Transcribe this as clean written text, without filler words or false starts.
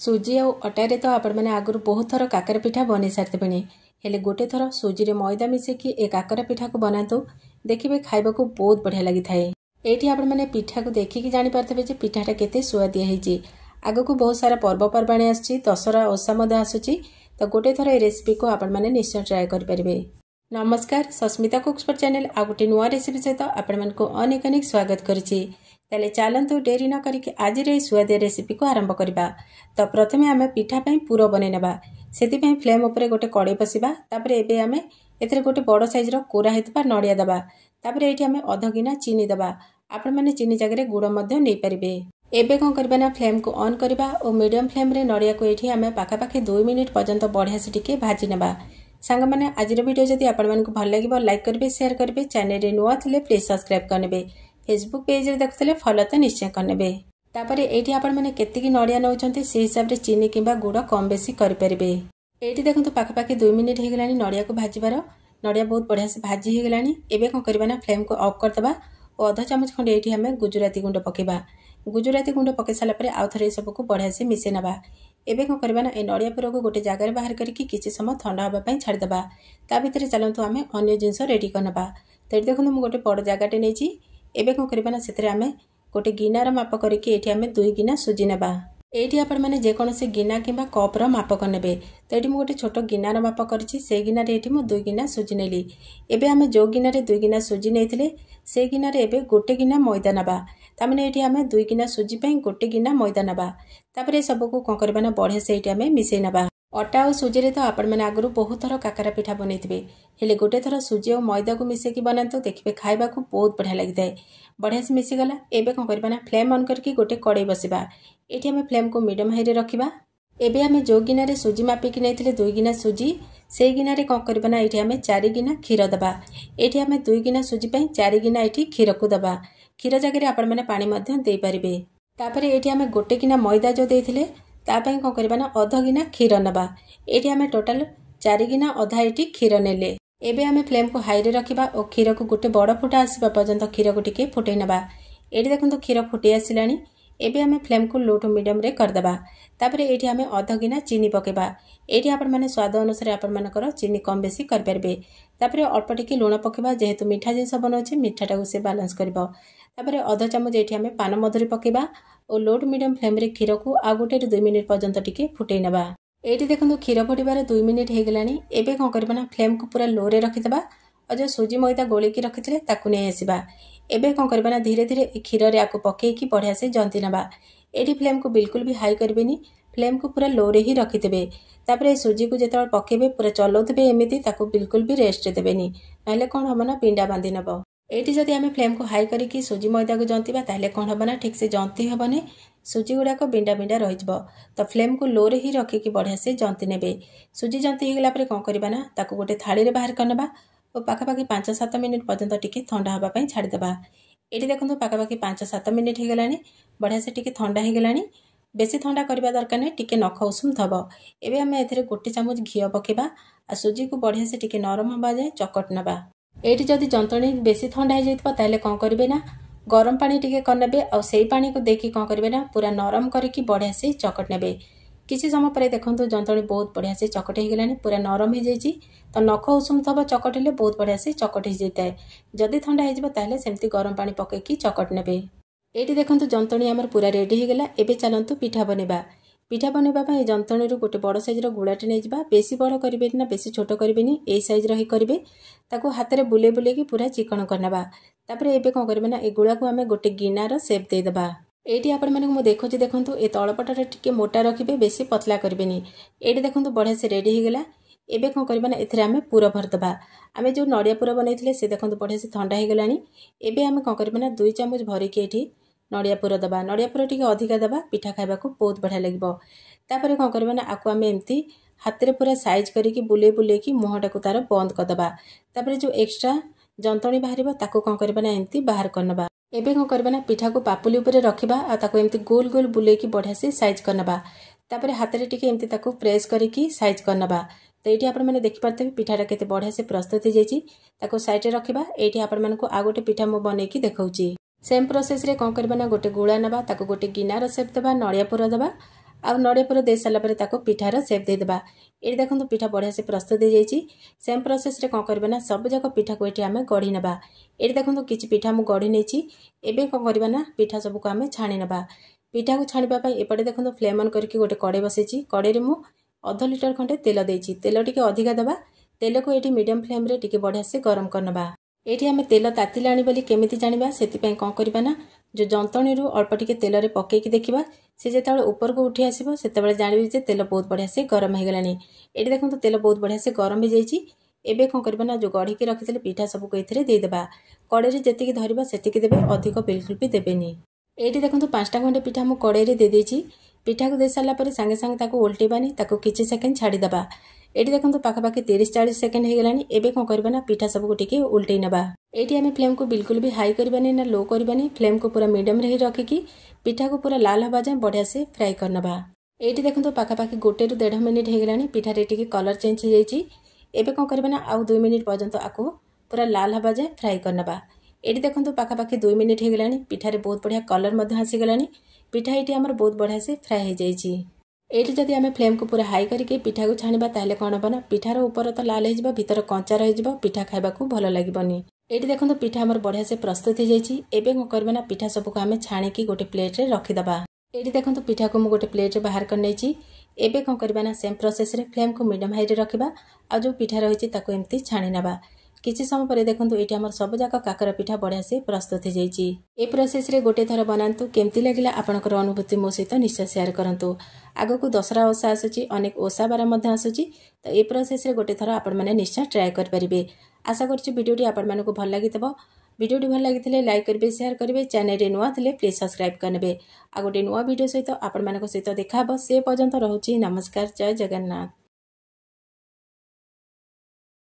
सुजी आउ अटारे तो आपण मैंने आगुरी बहुत थर काकर पिठा बन सारी हेले गोटे थर सुजी रे मैदा मिसेकी ए काकर पिठा को बनातु देखिए खाइबा को बहुत बढ़िया लगी थाए। एठी आपण मैंने पिठा को देखिकी जानी पारथबे जे पिठाटा केते सुआदिया हेची। आगो को बहुत सारा पर्वपर्वाणी आसुची, दशहरा ओषा मध्य आसुची, तो गोटे थर ए रेसिपी को आपण मैंने निश्चय ट्राए कर परिबे। नमस्कार, सस्मिता कुक्स पर चैनल आ गोटे नुआ रेसिपी सहित आपण मानको अनेक अनेक स्वागत करछि। ताले चलतु डेरी न करिके आज रे सुआदिया रेसिपी को आरंभ करबा। तो प्रथमे आमे पिठा पई पूरा बनै नेबा। सेति पई फ्लेम ऊपर गोटे कड़े बसिबा। तापरे एबे आमे एथरे गोटे बड़ साइज रो कोरा हेतबा नडिया दबा। तापरे एठी आमे आधा गिना चीनी दबा। आपण माने चीनी जगह गुड़ मध्य नै परिबे। एबे कोन करबा ना फ्लेम को ऑन करबा और मीडियम फ्लेम रे नडिया को एठी आमे पाखापाखि 2 मिनिट पर्यंत बढ़िया से टिके भाजी नेबा। सांग माने आज वीडियो जदि आपण मानकु भल लागिबो लाइक करबे, शेयर करबे, चैनल रे नुआ थिले प्लीज सब्सक्राइब करनेबे, फेसबुक पेज रे देखुतले फॉलो तो निश्चय करनेबे। तापरे एठी आपण माने केतिकी नडिया नउचंते से हिसाब रे चीनी किबा गुड़ कम बेसी करि परिबे। एठी देखंतु पाखापाखि 2 मिनिट हे गलानी नडिया को भाजीबार। नडिया बहुत बढ़िया से भाजी हे गलानी। एबे कोन करबा ना फ्लेम को ऑफ कर दबा और आधा चम्मच खंडे एठी हमें गुजराती गुंड पकेबा। गुजराती गुंड पके साला परे आउ थरे सब को बढ़िया से मिसे नबा। एबे कोन करबा ना ए नडिया पुरा को गोटे जगह रे बाहर करके किछि समय ठंडा होबा पई छाड़ दबा। ता भितरे चलंतु हमें अन्य जिंस रेडी करनबा। तेर देखंतु मु गोटे बड़ जगाटे नेची। एबे कोन करबा ना सेतरे हमें गोटे गिनार माप करके एठी हमें 2 गिना सुजी नेबा। एठी आपण माने जे कोनसे गिना किबा कप रो माप करनेबे। तो एठी मु गोटे छोट गिनार माप करछि। से गिना रे एठी मु 2 गिना सुजी नेली। एबे हमें जो गिना रे 2 गिना सुजी नेथिले से गिना रे एबे गोटे गिना मैदा नबा। ता माने एठी हमें 2 गिना सुजी पई गोटे गिना मैदा नबा। तापरे सब को कोन करबा ना बढ़िया से एठी हमें मिसे नबा। अटा और सुजी रे तो आपण माने आगरु बहुत थर काकरा पिठा बनैथिबे। हेले गोटे थर सुजी और मैदा को मिसे की बनातो देखिबे खाइबा को बहुत बढ़िया लागिथाय। बढ़िया से मिसी गला। एबे कोन करबा ना फ्लेम ऑन करके गोटे कड़े बसिबा। एठी हमें फ्लेम को मीडियम हाई रे रखिबा। एबे हमें जो गिना रे सुजी मापी कि नैथिले 2 गिना सुजी से गिना रे कोन करबा ना एठी हमें 4 गिना खीर दबा। एठी हमें 2 गिना सुजी पई 4 गिना एठी खीर को दबा। खीर जगह रे आपण माने पानी मध्य देई परिबे। तापरे एठी हमें गोटे गिना मैदा जो देथिले ता पई कोन करबा ना आधा गिना खीर नबा। एठी हमें टोटल 4 गिना आधा एठी खीर नेले। एबे हमें फ्लेम को हाई रे रखिबा और खीर को गोटे बड़ फुटा आसीबा पर्यंत खीर को टिके फुटै नबा। एठी देखंतु खीर फुटी आसिलानी। एबे हमें फ्लेम को लो टू मीडियम रे कर दबा। तापरे एठी हमें आधा गिना चीनी पकेबा। एठी आपण माने स्वाद अनुसार आपण मानकर चीनी कम बेसी कर परबे। तापरे अल्प टिके लूण पकेबा जेहेतु मीठा जिंस बनौछि मीठाटा को से बैलेंस करबो। तापरे आधा चम्मच एठी हमें पान मधुरी पकेबा और लो टू मीडियम फ्लेम रे खीर को आ गोटे 2 मिनिट पर्यंत टिके फुटै नबा। एठी देखंतु खीर फुटिबार 2 मिनिट हे गलानी। एबे कोन करबा ना फ्लेम को पूरा लो रे रखिदबा और जो सुजी मैदा गोली की रखिथिले ताकु नै आसीबा। एबे कोन करबा ना धीरे धीरे खीर रे आको पके की बढ़िया से जंती नबा। एठी फ्लेम को बिल्कुल भी हाई करबेनी, फ्लेम को पूरा लो रे ही रखिथबे। तापरे सुजी को जेतल पकेबे पूरा चलौथबे एमिति ताकु बिल्कुल भी रेस्ट देबेनी, नहले कोन हबो ना पिंडा बांधी नबो। एठी जदि हमें फ्लेम को हाई करिकी सुजी मैदा को जंतीबा ताहले कोन हबो ना ठीक से जंती हबने, सुजी गुडा को बिंडा बिंडा रहिजबो। तो फ्लेम को लो रे ही रखिकी बढ़िया से जंती नेबे। सुजी जंती हे गला परे कोन करबा ना ताकु गोटे थाली रे बाहर करनबा और पाखापाखि 5-7 मिनिट पर्यंत टिके ठंडा हबा पई छाड़ी दबा। एठी देखंतु पाखापाखि 5-7 मिनिट हे गलानी। बढ़िया से टिके ठंडा हे गलानी। बेसी ठंडा करबा दरकार नै, टिके नख उषुम थबो। एबे हमें एथिरे गोटे चम्मच घियो पकेबा आ सुजी को बढ़िया से टिके नरम हबा जाय चकट नबा। एठी जदि जंतणी बेसी ठंडा हे जैतबा ताले कोन करबे ना गरम पानी टिके करनेबे और सेई पानी को देखि कोन करबे ना पूरा नरम करके बढ़िया से चकट नेबे। किछि समय परे देखंतु जंतणी बहुत बढ़िया से चकट हे गलानी, पूरा नरम हे जायछि। तो नख उषुम थबो चकटले बहुत बढ़िया से चकट हे जैताय। जदि ठंडा हे जबा ताले सेमति गरम पानी पके की चकट नेबे। एठी देखंतु जंतणी हमर पूरा रेडी हे गला। एबे चलंतु पिठा बनेबा। पिठा बनेबा पई जंतणी रु गोटे बड़ साइज रो गुळाटे नै जिबा। बेसी बड़ करिबे ना बेसी छोट करिबेनी, ए साइज रो ही करिबे। ताको हाथ रे बुले बुले की पूरा चिकन करनबा। तापरे एबे कोन करबे ना ए गुळा को हमें गोटे गिनार शेप दे दबा। एठी आपण माने मु देखौछि देखंतु ए तळपटरे टिके मोटा रखिबे, बेसी पतला करबेनी। एठी देखंतु बढ़िया से रेडी हे गला। एबे कोन करबा ना एथरे हमें पूरा भर दबा। हमें जो नडिया पूरा बनैथिले से देखंतु बढ़िया से ठंडा हे गलानी। एबे हमें कोन करबा ना 2 चम्मच भरि के एठी नडिया पूरा दबा। नडिया पूरा टिके अधिका दबा, पिठा खाइबा को बहुत बढ़िया लागबो। तापरे कोन करबा ना आको हमें एम्ति हाथ रे पूरा साइज करिकी बुले बुले की मुहटा को तार बंद कर दबा। तापरे जो एक्स्ट्रा जंतणी बाहरिबो ताको कोन करबा ना एम्ति बाहर करनबा। एबे कोन करबा ना पिठा को पापुली ऊपर रखिबा आ ताको एम्ति गोल गोल बुले की बढ़िया से साइज करनबा। तापरे हाथ रे टिके एम्ति ताको प्रेस करिकी साइज करनबा। तो एठी आपण माने देखि पारते पिठाटा केते बढ़िया से प्रस्तुत हे जायछि। ताको साइड रे रखिबा। एठी आपण मानको आ गोटे पिठा मु बनै की देखौछि। सेम प्रोसेस रे कोन करबा ना गोटे गुळा नबा, ताको गोटे गिनार शेप दबा, नडिया पूरा दबा आ नड़िया पुर दे सारा पर ताको पिठार सेप देदेबा। ये देखो पिठा बढ़िया से प्रस्तुत हो जाइए। सेम प्रोसेस रे कौन करबा ना सब जाक पिठा को ये आम गढ़ी नेबा। ये देखो किसी पिठा मु गढ़ी नहीं एबे कौन करबा ना पिठा सबको आम छाणी नेबा। पिठा को छाणीबा एपटे देखो फ्लेम ऑन करके गोटे कड़े बसैची। कड़े मु अध लिटर खंडे तेल देइची। तेल टिके अधिका देबा। तेल को ये मीडियम फ्लेम रे टिके बढ़िया से गरम करनबा। ये आम तेल तातिलाणी बोली केमिति जानिबा सेति कौन करबा ना जो जंतणी रू अल्प टिके तेल रे पकेकी देखिबा से जेतेबेले ऊपर को उठी आसीबो सेतेबेले जानिबे जे तेल बहुत बढ़िया से गरम हो गलानी। एठी देखंतु तेल बहुत बढ़िया से गरम हो जाइछि। एबे कौन करबा ना जो गढ़ी के रखिथिले पिठा सब को एथिरे दे देबा। कड़े रे जेतिकी धरिबा सेतिकी देबे अधिक बिल्कुल भी देबेनी। एठी देखंतु 5टा खंडे पिठा मु कड़े रे दे देछि। पिठा को दे साला पर संगे संगे ताको उल्टेबानी ताको किछि सेकेंड छाड़ी देबा। एठी देखंतु पाखापाखि 30-40 सेकेंड हो गलानी। एबे कौन करबा ना पिठा सब को टिके उल्टै नेबा। एठी आमे फ्लेम को बिल्कुल भी हाई करबानी ना लो करबानी। फ्लेम को पूरा मीडियम रे रखिकी पिठा को पूरा लाल हवा जाए बढ़िया से फ्राई करनबा। एठी देखंतु पाखापाखि 1 ରୁ 1.5 मिनिट हो गलानी। पिठा रे टिके कलर चेंज हो जाइछि। एबे कौन करबा ना आउ 2 मिनिट पर्यंत आको पूरा लाल हवा जाए फ्राई करनबा। एठी देखंतु पाखापाखि 2 मिनिट हो गलानी। पिठा रे बहुत बढ़िया कलर मध्य आसी गलानी। पिठा एठी हमर बहुत बढ़िया से फ्राई हो जाइछि। एठी जदि आमे फ्लेम को पूरा हाई करके पिठा को छाणीबा ताले कोन हबा ना पिठार ऊपर तो लाल हो जिबा भीतर कंचा रहि जिबा पिठा खाइबा को भलो लागिबनी। एठी देखंतु पिठा हमर बढ़िया से प्रस्तुत हो जाइछि। एबे कोन करबा ना पिठा सब को आमे छाणी की गोटे प्लेट रे रखि दबा। एठी देखंतु पिठा को मु गोटे प्लेट रे बाहर कर नेछि। एबे कोन करबा ना सेम प्रोसेस रे फ्लेम को मीडियम हाई रे रखिबा आ जो पिठा रहिछि ताको एम्ति छाणी नबा। किछि समय पर देखंतु एठी हमर सब जाक काकर पिठा बढ़िया से प्रस्तुत हो जाइछि। ए प्रोसेस रे गोटे थर बनांतु केमति लागिला आपनकर अनुभूति मो सहित निश्चय शेयर करंतु। आगो को दसरा ओसा आसुची अनेक ओसा बार मध्य आसुची तो ए प्रोसेस रे गोटे थर आपण माने निश्चय ट्राई कर परिबे। आशा करछि वीडियोटी आपण मानको भल लागितबो। वीडियोटी भल लागिथिले लाइक करबे शेयर करबे चैनल रे नुआ थिले प्लीज सब्सक्राइब करनेबे। आ गोटे नुआ वीडियो सहित आपण मानको सहित देखा हबो से पर्यंत रहउची नमस्कार जय जगन्नाथ।